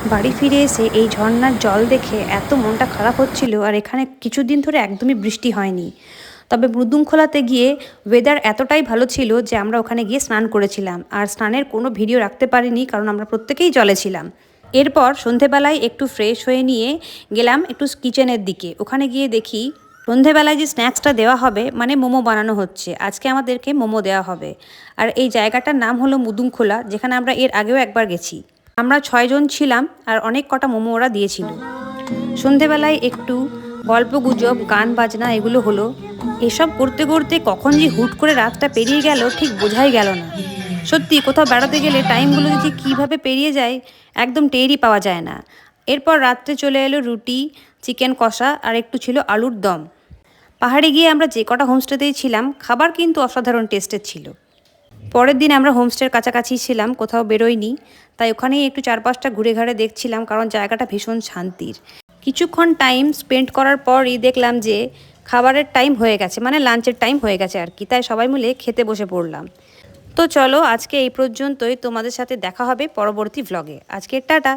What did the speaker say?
বাড়ি ফিরে এসে এই ঝর্ণার জল দেখে এত মনটা খারাপ হচ্ছিল। আর এখানে কিছুদিন ধরে একদমই বৃষ্টি হয়নি। তবে মুদুমখোলাতে গিয়ে ওয়েদার এতটাই ভালো ছিল যে আমরা ওখানে গিয়ে স্নান করেছিলাম। আর স্নানের কোনো ভিডিও রাখতে পারিনি, কারণ আমরা প্রত্যেকেই জলে ছিলাম। এরপর সন্ধেবেলায় একটু ফ্রেশ হয়ে নিয়ে গেলাম একটু কিচেনের দিকে। ওখানে গিয়ে দেখি সন্ধেবেলায় যে স্ন্যাক্সটা দেওয়া হবে, মানে মোমো বানানো হচ্ছে। আজকে আমাদেরকে মোমো দেওয়া হবে। আর এই জায়গাটার নাম হলো মুদুমখোলা, যেখানে আমরা এর আগেও একবার গেছি। আমরা 6 জন ছিলাম আর অনেক কটা মোমো ওরা দিয়েছিল। সন্ধেবেলায় একটু গল্প গুজব, গান বাজনা এগুলো হলো। এসব করতে করতে কখন যে হুট করে রাতটা পেরিয়ে গেল ঠিক বোঝাই গেল না। সত্যি কোথাও বেড়াতে গেলে টাইমগুলো যে কীভাবে পেরিয়ে যায় একদম টেরই পাওয়া যায় না। এরপর রাত্রে চলে এলো রুটি, চিকেন কষা আর একটু ছিল আলুর দম। পাহাড়ে গিয়ে আমরা যে কটা হোমস্টেতেই ছিলাম, খাবার কিন্তু অসাধারণ টেস্টের ছিল। পরের দিন আমরা হোমস্টের কাছাকাছি ছিলাম, কোথাও বেরোইনি। তাই ওখানেই একটু চারপাশটা ঘুরে ঘাড়ে দেখছিলাম, কারণ জায়গাটা ভীষণ শান্তির। কিছুক্ষণ টাইম স্পেন্ড করার পরই দেখলাম যে খাবারের টাইম হয়ে গেছে, মানে লাঞ্চের টাইম হয়ে গেছে আর কি। তাই সবাই মিলে খেতে বসে পড়লাম। তো চলো আজকে এই পর্যন্তই, তোমাদের সাথে দেখা হবে পরবর্তী ভ্লগে। আজকে টাটা।